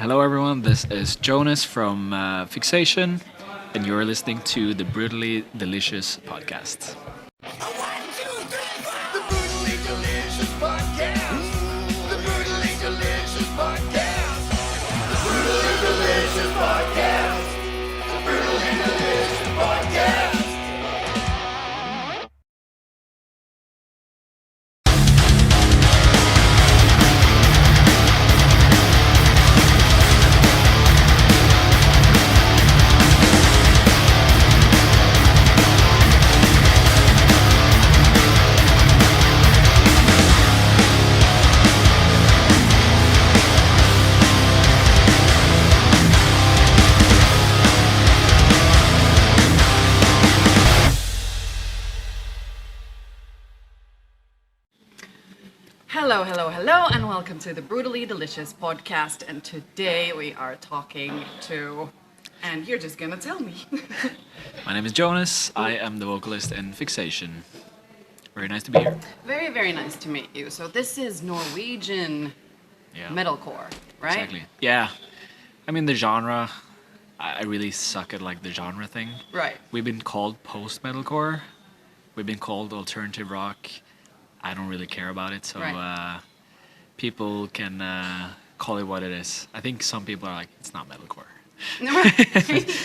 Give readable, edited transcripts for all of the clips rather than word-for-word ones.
Hello, everyone. This is Jonas from Fixation, and you're listening to the Brutally Delicious podcast. The brutally delicious podcast. The brutally delicious podcast. The brutally delicious podcast. The brutally delicious podcast. Hello, and welcome to the Brutally Delicious podcast. And today we are talking to, and you're just gonna tell me. My name is Jonas. I am the vocalist in Fixation. Very nice to be here. Very, very nice to meet you. So this is Norwegian metalcore, right? Exactly. Yeah. I mean, the genre, I really suck at like the genre thing. Right. We've been called post-metalcore. We've been called alternative rock. I don't really care about it, so people can call it what it is. I think some people are like, it's not metalcore.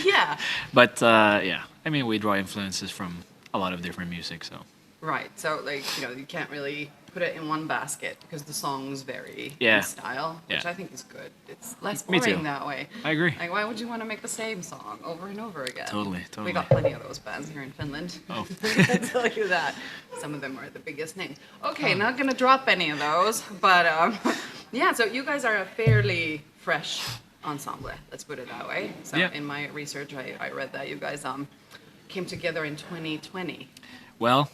Yeah. But yeah, I mean, we draw influences from a lot of different music, so. Right. So you can't really put it in one basket because the songs vary Yeah. in style, which Yeah. I think is good. It's less Me boring too. that way. I agree. Like, why would you want to make the same song over and over again? Totally. We got plenty of those bands here in Finland. Oh. I can tell you that. Some of them are the biggest names. Okay, not gonna drop any of those, but yeah. So you guys are a fairly fresh ensemble. Let's put it that way. So Yeah. in my research, I read that you guys came together in 2020. Well,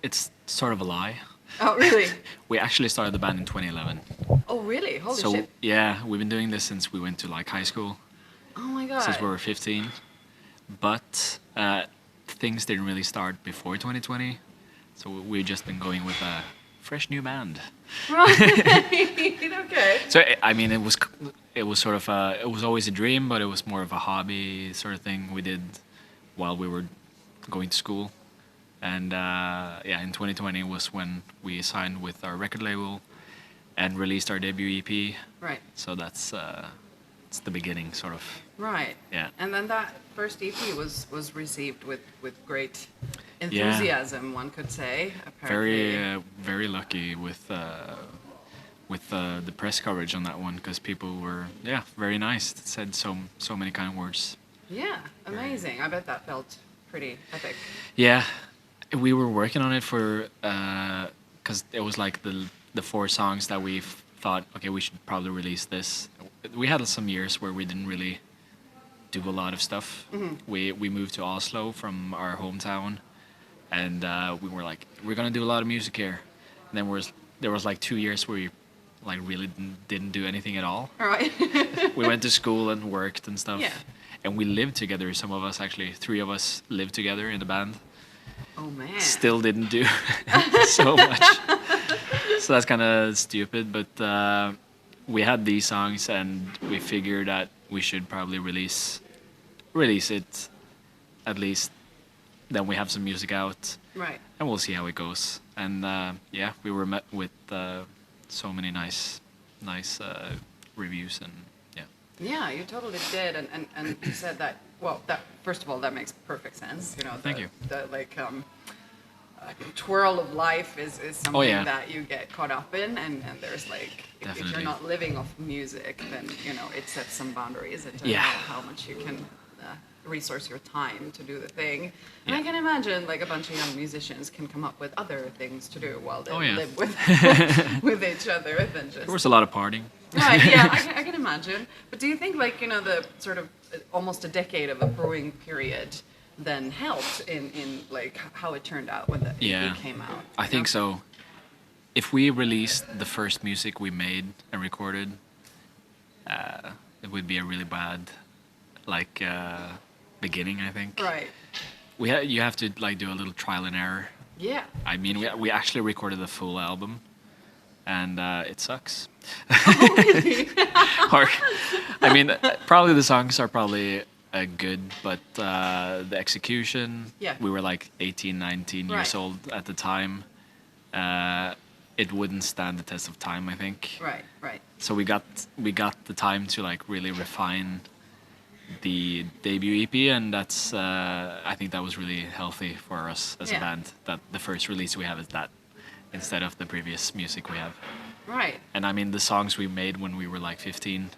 it's sort of a lie. Oh, really? We actually started the band in 2011. Oh, really? Holy So shit! yeah, we've been doing this since we went to like high school, Oh my god. since we were 15. But things didn't really start before 2020, so we've just been going with a fresh new band. Right. Okay. So I mean, it was sort of it was always a dream, but it was more of a hobby sort of thing we did while we were going to school. And yeah, in 2020 was when we signed with our record label and released our debut EP. Right. So that's it's the beginning, sort of. Right. Yeah. And then that first EP was received with great enthusiasm, one could say. Apparently. Very lucky with the press coverage on that one, because people were very nice. Said so many kind words. Yeah, amazing. I bet that felt pretty epic. Yeah, we were working on it for because it was like the 4 songs that we thought, okay, we should probably release this. We had some years where we didn't really do a lot of stuff. Mm-hmm. We moved to Oslo from our hometown, and we were like, we're gonna do a lot of music here. And then there was like 2 years where we like really didn't do anything at all. All right. We went to school and worked and stuff. Yeah. And we lived together. Some of us, actually, 3 of us lived together in the band. Oh man. Still didn't do so much. So that's kind of stupid, but we had these songs and we figured that we should probably release it at least. Then we have some music out. Right. And we'll see how it goes. And yeah, we were met with so many nice reviews, and yeah. Yeah, you totally did, and you said that. Well, that first of all, that makes perfect sense. Thank you. The twirl of life is something that you get caught up in, and there's like if you're not living off music, then it sets some boundaries in terms of how much you can resource your time to do the thing. And I can imagine like a bunch of young musicians can come up with other things to do while they live with with each other than just. There was a lot of partying. Right, yeah, I can imagine. But do you think like the sort of almost a decade of a brewing period then helped in like how it turned out when the EP came out? I think so. If we released the first music we made and recorded, it would be a really bad like beginning, I think. Right. You have to like do a little trial and error. Yeah. I mean, we actually recorded a full album, and it sucks. Oh, really? Or, I mean, probably the songs are probably good, but the execution, Yeah. we were like 18, 19 years Right. old at the time. It wouldn't stand the test of time, I think. Right, right. So we got the time to like really refine the debut EP, and that's I think that was really healthy for us as a Yeah. band. That the first release we have is that instead of the previous music we have. Right. And I mean the songs we made when we were like 15.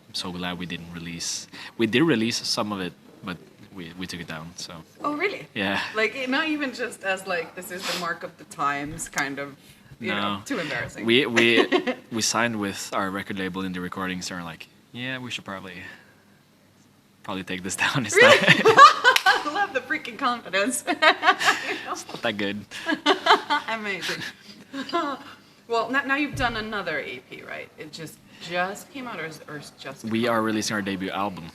I'm so glad we didn't release. We did release some of it, but we took it down. So Oh, really? yeah. Like, not even just as like, this is the mark of the times, kind of, you know, No. too embarrassing. We signed with our record label in the recordings, and we're like, yeah, we should probably take this down. It's Really? not, I love the freaking confidence. it's not that good. Amazing. Well, now you've done another EP, right? It just came out, or it's just... We are releasing our debut album.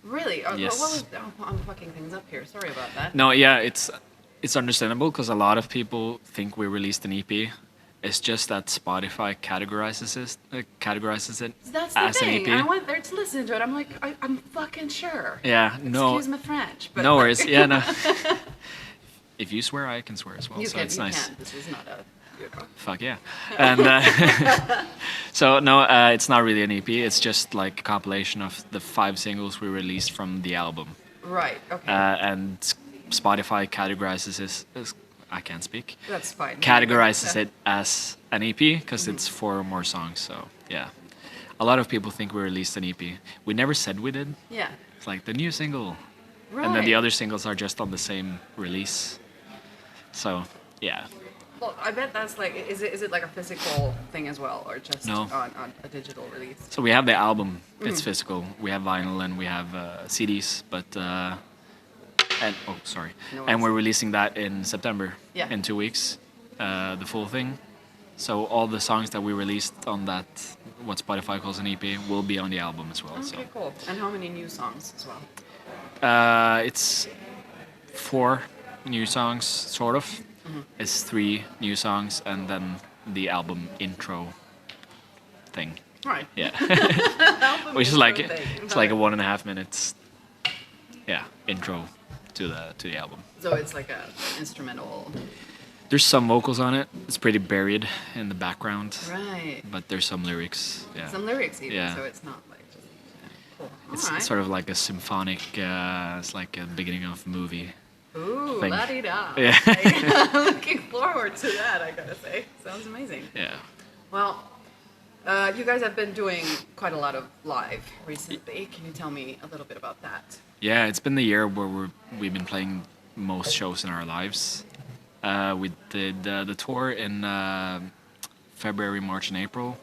Really? Oh, Yes. What was... Oh, I'm fucking things up here. Sorry about that. No, yeah, it's understandable because a lot of people think we released an EP. It's just that Spotify categorizes it That's the as thing. an EP. I went there to listen to it. I'm like, I'm fucking sure. Yeah, no. Excuse my French. But No worries. Yeah, no. If you swear, I can swear as well. You So can, it's you nice. can. This is not a... You know. Fuck yeah. And so no, it's not really an EP. It's just like a compilation of the 5 singles we released from the album. Right, okay. And Spotify categorizes it as, I can't speak. That's fine. Categorizes it as an EP because it's 4 more songs. So yeah, a lot of people think we released an EP. We never said we did. Yeah. It's like the new single, Right. and then the other singles are just on the same release. So yeah. Well, I bet that's like, is it like a physical thing as well, or just No. on a digital release? So we have the album. It's physical. We have vinyl and we have CDs, but and oh sorry, No and we're worries. releasing that in September. Yeah. In 2 weeks, the full thing. So all the songs that we released on that, what Spotify calls an EP, will be on the album as well. Okay, cool. And how many new songs as well? So it's 4 new songs, sort of. It's 3 new songs and then the album intro thing. Right. Yeah. Album Which is intro like thing. it's like a 1.5 minutes, intro to the album. So it's like a instrumental. There's some vocals on it. It's pretty buried in the background, Right. but there's some lyrics. Yeah, Some lyrics even, Yeah. so it's not like just... Cool. it's All right. sort of like a symphonic. It's like a beginning of a movie. Ooh, thing. la-di-da. Yeah. I'm looking forward to that, I gotta say. Sounds amazing. Yeah. Well, you guys have been doing quite a lot of live recently. Can you tell me a little bit about that? Yeah, it's been the year where we've been playing most shows in our lives. We did the tour in February, March, and April.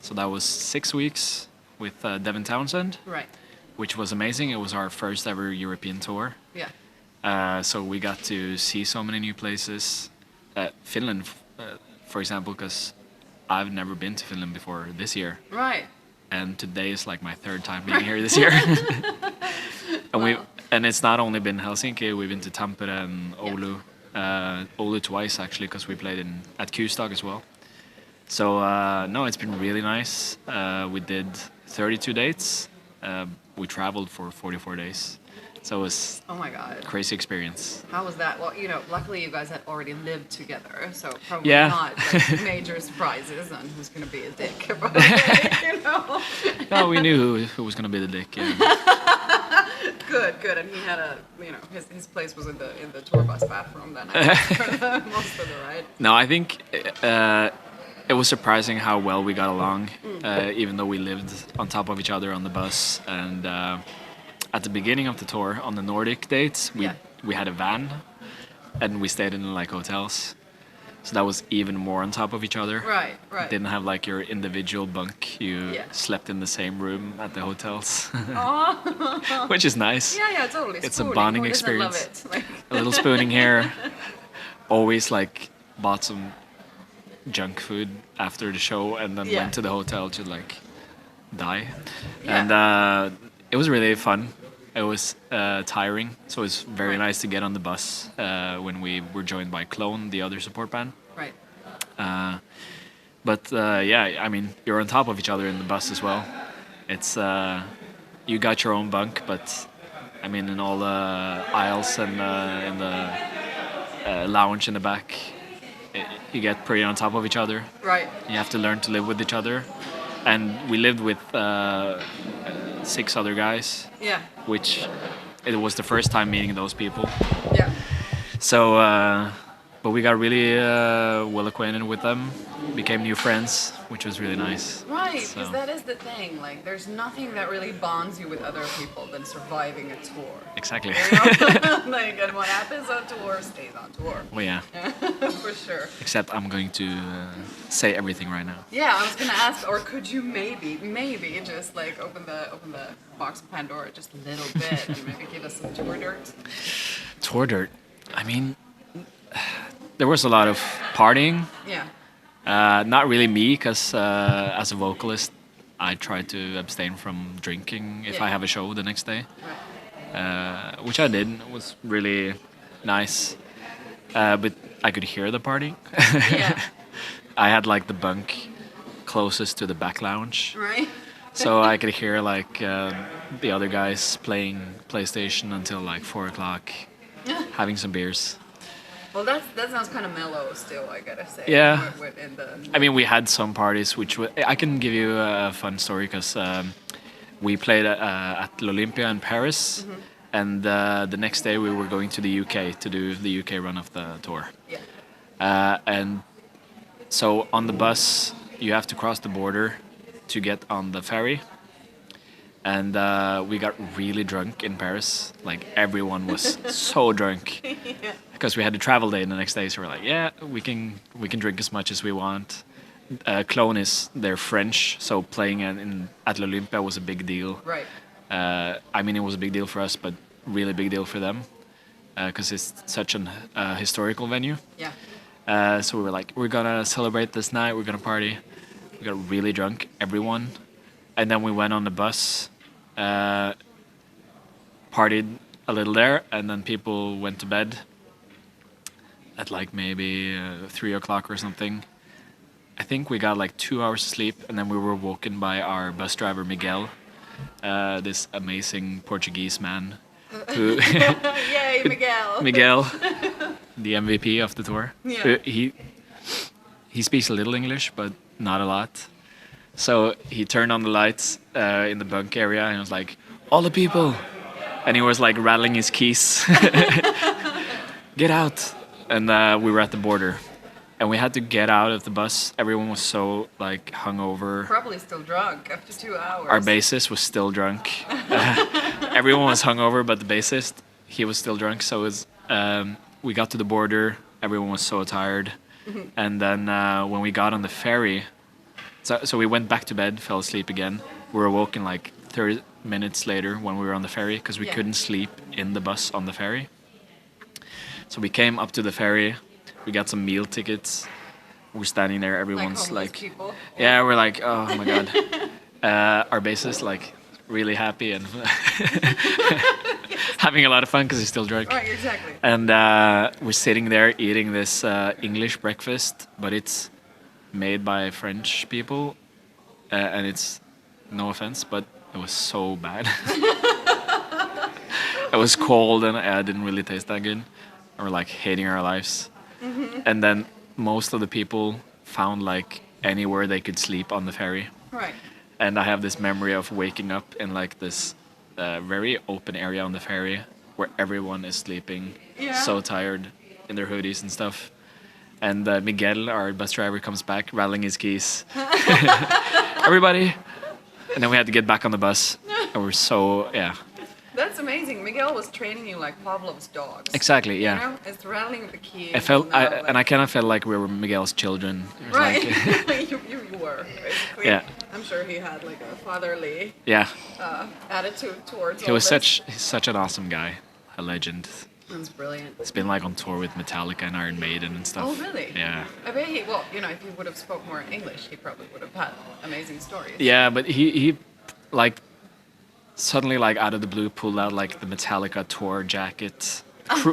So that was 6 weeks with Devin Townsend, Right. which was amazing. It was our first ever European tour. Yeah. So we got to see so many new places. Finland, for example, because I've never been to Finland before this year. Right. And today is like my 3rd time being here this year. And and it's not only been Helsinki, we've been to Tampere and Oulu. Oulu twice actually, because we played at Q-Stock as well. So no, it's been really nice. We did 32 dates. We traveled for 44 days. So it was Oh my God. a crazy experience. How was that? Well, you know, luckily you guys had already lived together, so probably Yeah. not like, major surprises on who's gonna be a dick. Probably, you know. No, we knew who was gonna be the dick. Yeah. Good. And he had his place was in the tour bus bathroom then. I guess, for most of the ride. No, I think it was surprising how well we got along, even though we lived on top of each other on the bus. And at the beginning of the tour, on the Nordic dates, we had a van, and we stayed in like hotels. So that was even more on top of each other. Right. Didn't have like your individual bunk. You Yeah. slept in the same room at the hotels, Oh. which is nice. Yeah, totally. It's Spooning. a bonding Who doesn't love experience. it? Like, A little spooning here. Always like bought some junk food after the show and then went to the hotel to like die. Yeah. And it was really fun. It was tiring, so it was very nice to get on the bus when we were joined by Clone, the other support band. right. But yeah, I mean, you're on top of each other in the bus as well. It's you got your own bunk, but I mean, in all the aisles and in the lounge in the back, you get pretty on top of each other. Right. You have to learn to live with each other. And we lived with 6 other guys, Yeah. which it was the first time meeting those people. Yeah. So, but we got really well acquainted with them, became new friends, which was really nice. Right, because So- that is the thing. Like, there's nothing that really bonds you with other people than surviving a tour. Exactly. You know? Like, and what happens on tour stays on tour. Well, yeah. For sure. Except I'm going to say everything right now. Yeah, I was gonna ask, or could you maybe just like open the box of Pandora just a little bit and maybe give us some tour dirt? Tour dirt. I mean, there was a lot of partying. Yeah. Not really me, because as a vocalist, I try to abstain from drinking if I Yeah. have a show the next day, Right. which I did. It was really nice, but I could hear the party. Yeah. I had like the bunk closest to the back lounge, Right. so I could hear like the other guys playing PlayStation until like 4 o'clock, having some beers. Well, that sounds kind of mellow still, I gotta say. Yeah. In the, I mean, we had some parties, which I can give you a fun story, because we played at l'Olympia in Paris, and the next day we were going to the UK to do the UK run of the tour. yeah. And so on the bus, you have to cross the border to get on the ferry. And we got really drunk in Paris. Like, everyone was so drunk. Because we had a travel day the next day, so we're like, yeah, we can drink as much as we want. Clone is, they're French, so playing at l'Olympia was a big deal. Right. I mean, it was a big deal for us, but really big deal for them, because it's such an historical venue. Yeah. So we were like, we're gonna celebrate this night, we're gonna party. We got really drunk, everyone. And then we went on the bus, partied a little there, and then people went to bed at like maybe 3 o'clock or something. I think we got like 2 hours of sleep, and then we were woken by our bus driver Miguel, this amazing Portuguese man, who Yay, Miguel. Miguel, the MVP of the tour. Yeah. He speaks a little English, but not a lot. So he turned on the lights in the bunk area and was like, "All the people," and he was like rattling his keys. Get out! And we were at the border, and we had to get out of the bus. Everyone was so like hungover. Probably still drunk after 2 hours. Our bassist was still drunk. Everyone was hungover, but the bassist, he was still drunk. So it was, we got to the border. Everyone was so tired. And then when we got on the ferry, so we went back to bed, fell asleep again. We were woken like 30 minutes later when we were on the ferry, because we couldn't sleep in the bus on the ferry. So we came up to the ferry. We got some meal tickets. We're standing there. Everyone's homeless like, people. yeah, we're like, oh my god. Our bassist like really happy and having a lot of fun because he's still drunk. Right, exactly. And we're sitting there eating this English breakfast, but it's made by French people, and it's, no offense, but it was so bad. It was cold and it didn't really taste that good. And we're like hating our lives. And then most of the people found like anywhere they could sleep on the ferry. Right. And I have this memory of waking up in like this very open area on the ferry where everyone is sleeping, Yeah. so tired in their hoodies and stuff. And Miguel, our bus driver, comes back rattling his keys. Everybody. And then we had to get back on the bus. And we're so, yeah. That's amazing. Miguel was training you like Pavlov's dogs. Exactly, yeah. You know, it's rattling the key. I felt, and I kind of felt like we were Miguel's children. It was Right. like- you were, basically. Yeah. I'm sure he had like a fatherly yeah. attitude towards He all was this. he's such an awesome guy, a legend. That's brilliant. He's been like on tour with Metallica and Iron Maiden and stuff. Oh, really? Yeah. I bet he, well, you know, if he would have spoke more English, he probably would have had amazing stories. Yeah, but he like suddenly like out of the blue pulled out like the Metallica tour jacket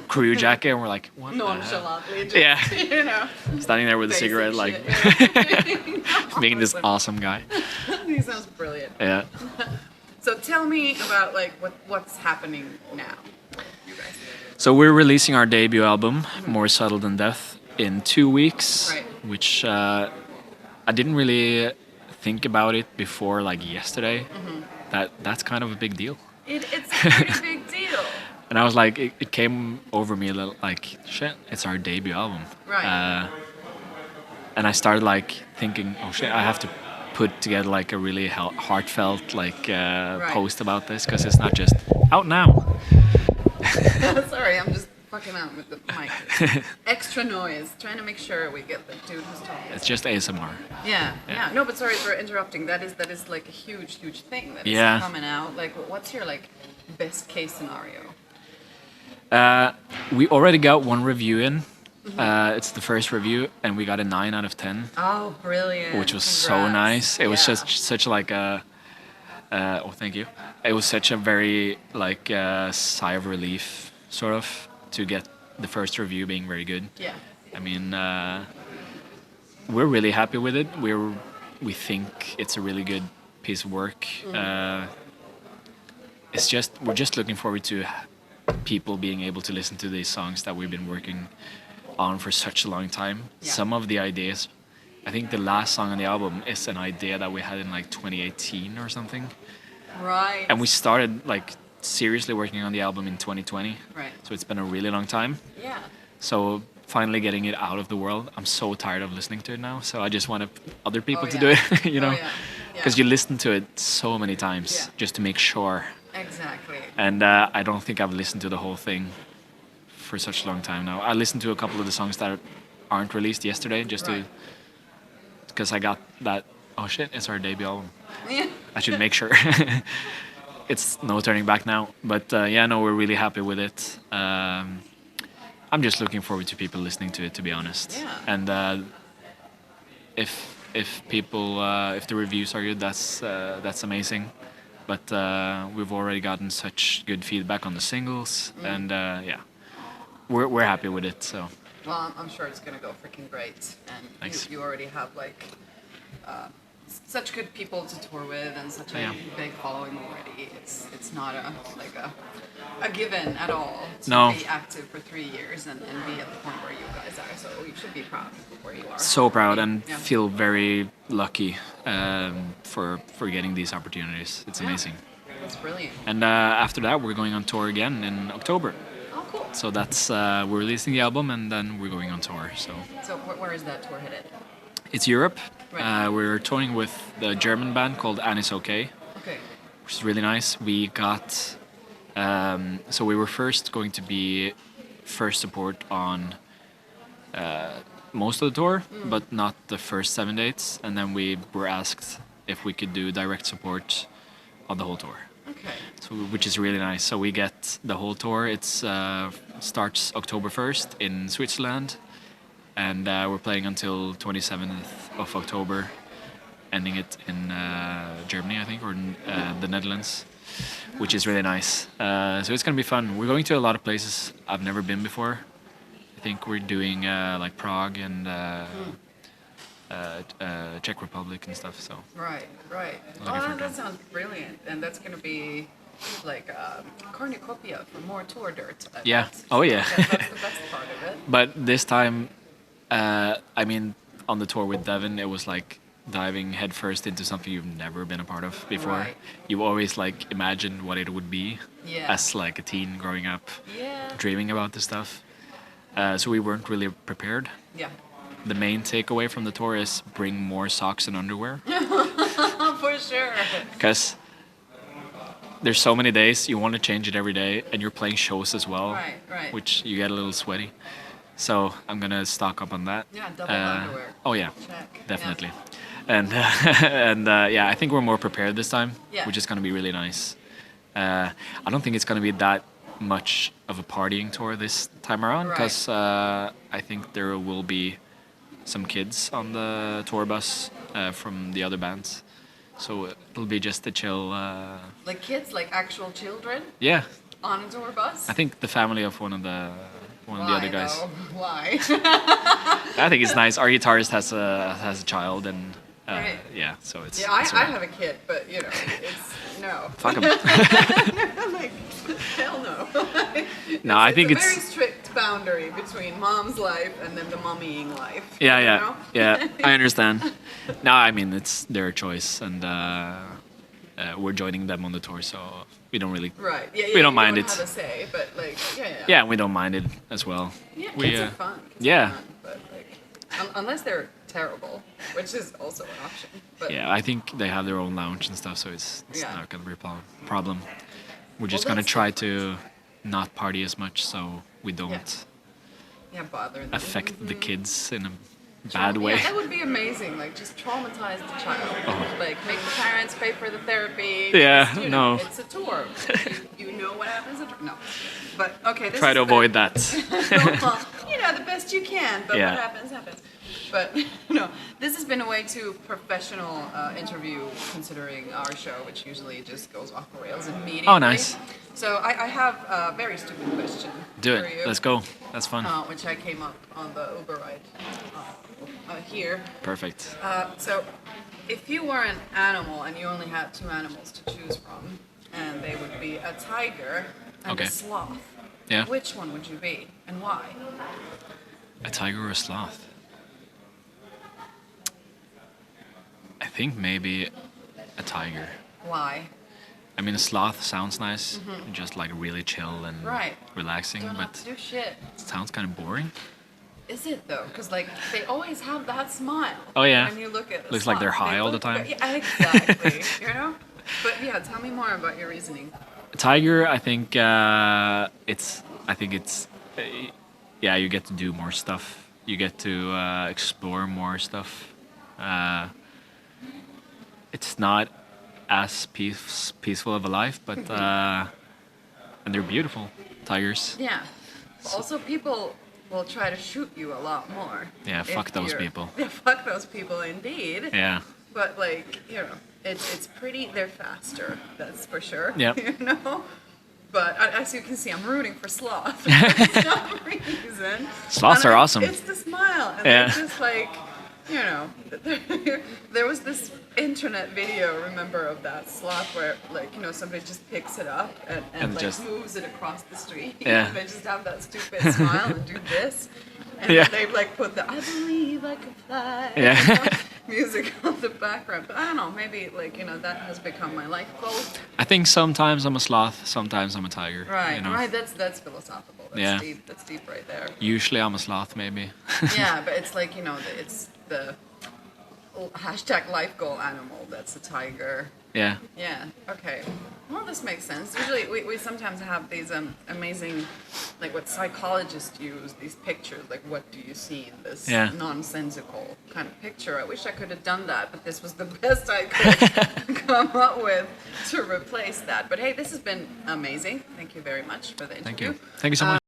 crew jacket, and we're like, what the hell? Nonchalantly, just, Yeah. you know, Standing there with a basic cigarette, like shit. being this awesome guy. He sounds brilliant. Yeah. So tell me about like what's happening now, you guys. So we're releasing our debut album, More Subtle Than Death, in 2 weeks, Right. which I didn't really think about it before, like yesterday. That's kind of a big deal. It's a pretty big deal. And I was like, it came over me a little, like, shit, it's our debut album. Right. And I started like thinking, oh shit, I have to put together like a really heartfelt like post about this, because it's not just out now. Sorry, I'm just fucking out with the mic. Extra noise, trying to make sure we get the dude who's talking. It's just ASMR. Yeah. No, but sorry for interrupting. That is like a huge thing that is Yeah. coming out. Like, what's your like best case scenario? We already got one review in. It's the first review, and we got a 9 out of 10, Oh, brilliant! which was so Congrats. nice. It was Yeah. such like a. Oh, thank you. It was such a very like sigh of relief, sort of, to get the first review being very good. Yeah. I mean, we're really happy with it. We think it's a really good piece of work. We're just looking forward to people being able to listen to these songs that we've been working on for such a long time. Yeah. Some of the ideas, I think the last song on the album is an idea that we had in like 2018 or something, Right. and we started like seriously working on the album in 2020. Right. So it's been a really long time. Yeah. So finally getting it out of the world, I'm so tired of listening to it now. So I just want other people to do yeah. it, you know, Oh, yeah. because you listen to it so many times Yeah. just to make sure. Exactly. And I don't think I've listened to the whole thing for such a long time now. I listened to a couple of the songs that aren't released yesterday, just Right. because I got that. Oh shit! It's our debut album. Yeah. I should make sure. It's no turning back now. But yeah, no, we're really happy with it. I'm just looking forward to people listening to it, to be honest. Yeah. And if people if the reviews are good, that's amazing. But we've already gotten such good feedback on the singles, and yeah, we're happy with it. So Well, I'm sure it's gonna go freaking great, and Thanks. you already have like such good people to tour with and such a Yeah. big following already. It's not a given at all to No. be active for 3 years and be at the point where you guys are. So you should be proud of where you are. so proud and Yeah. feel very lucky for getting these opportunities. It's Yeah. amazing. That's brilliant. And after that, we're going on tour again in October. Oh, cool. So that's we're releasing the album, and then we're going on tour. So So where is that tour headed? it's Europe. Right. We're touring with the German band called Annie's Okay, Okay. which is really nice. We got so we were first going to be first support on most of the tour, but not the first 7 dates. And then we were asked if we could do direct support on the whole tour. Okay. So, which is really nice. So we get the whole tour. It's starts October 1st in Switzerland, and we're playing until 27th of October, ending it in Germany, I think, or the Netherlands, which is really nice. So it's gonna be fun. We're going to a lot of places I've never been before. I think we're doing like Prague and Czech Republic and stuff. So Right. Looking Oh, forward to that it. sounds brilliant, and that's gonna be like cornucopia for more tour dirt. I Yeah. bet. Oh, yeah. That's the best part of it. But this time, I mean, on the tour with Devin, it was like diving headfirst into something you've never been a part of before. Right. You always like imagined what it would be Yeah. as like a teen growing up, Yeah. dreaming about this stuff. So we weren't really prepared. Yeah. The main takeaway from the tour is bring more socks and underwear, For sure. because there's so many days you want to change it every day, and you're playing shows as well, Right. which you get a little sweaty. So I'm gonna stock up on that. Yeah, double underwear. Oh yeah, Check. definitely. And yeah, I think we're more prepared this time, Yeah. which is gonna be really nice. I don't think it's gonna be that much of a partying tour this time around, Right. because I think there will be some kids on the tour bus from the other bands, so it'll be just a chill. Like kids, like actual children. Yeah, On a tour bus? I think the family of one of the other guys. Though? Why? I think it's nice. Our guitarist has a child, and Right. yeah, so it's. Yeah, I it's alright. have a kid, but you know, it's no. Fuck 'em. Like, hell no. No, I think a it's. very strict boundary between mom's life and then the mommying life. Yeah, you yeah, know? yeah. I understand. No, I mean it's their choice, and we're joining them on the tour, so we don't really. Right. Yeah. We don't mind you it. Have a say, but like, yeah. Yeah, we don't mind it as well. Yeah, we, kids are fun. Kids yeah. are fun, but like, unless they're terrible, which is also an option. But Yeah, I think they have their own lounge and stuff, so it's Yeah. not gonna be a problem. We're just Well, gonna that's try to not party as much, so we don't yeah, bother them. affect the kids in a bad way. Yeah, that would be amazing. Like, just traumatize the child. Like, make the parents pay for the therapy. Oh. Yeah, Just, you know, no. it's a tour. You know what happens. No, but okay. This Try is to avoid that. well, you know, the best you can. But Yeah. what happens, happens. But no, this has been a way too professional interview, considering our show, which usually just goes off the rails immediately. Oh, nice. So I have a very stupid question. Do for it. you. Let's go. That's fun. Which I came up on the Uber ride here. Perfect. So, if you were an animal and you only had two animals to choose from, and they would be a tiger and Okay. a sloth, Yeah. which one would you be and why? A tiger or a sloth? I think maybe a tiger. Why? I mean, a sloth sounds nice, just like really chill and Right. relaxing, Don't have but to do shit. it sounds kind of boring. Is it though? Because like they always have that smile. Oh, yeah. When you look at a Looks like they're sloth, high they all the look time. Yeah, exactly. You know. But yeah, tell me more about your reasoning. A tiger, I think it's yeah, you get to do more stuff. You get to explore more stuff. It's not as peaceful of a life, but and they're beautiful tigers. Yeah. Also, people will try to shoot you a lot more. Yeah, if fuck those you're- people. Yeah, fuck those people indeed. Yeah, But like, you know, it's pretty. They're faster. That's for sure. Yep. You know. But as you can see, I'm rooting for sloth for some reason. Sloths And are awesome. It's the smile, and Yeah. they're just like, you know, there was this internet video, remember, of that sloth where, like, you know, somebody just picks it up and like just- moves it across the street. Yeah. And they just have that stupid smile and do this. And Yeah. they've like put the "I believe I can fly" Yeah. you know, music on the background. But I don't know, maybe like, you know, that has become my life goal. I think sometimes I'm a sloth, sometimes I'm a tiger. Right, You know? right. That's philosophical. That's Yeah. deep. That's deep right there. Usually I'm a sloth, maybe. Yeah, but it's like, you know, it's the hashtag life goal animal. That's a tiger. Yeah. Yeah. Okay. Well, this makes sense. Usually, we sometimes have these amazing, like what psychologists use, these pictures. Like, what do you see in this Yeah. nonsensical kind of picture? I wish I could have done that, but this was the best I could come up with to replace that. But hey, this has been amazing. Thank you very much for the interview. Thank you. Thank you so much.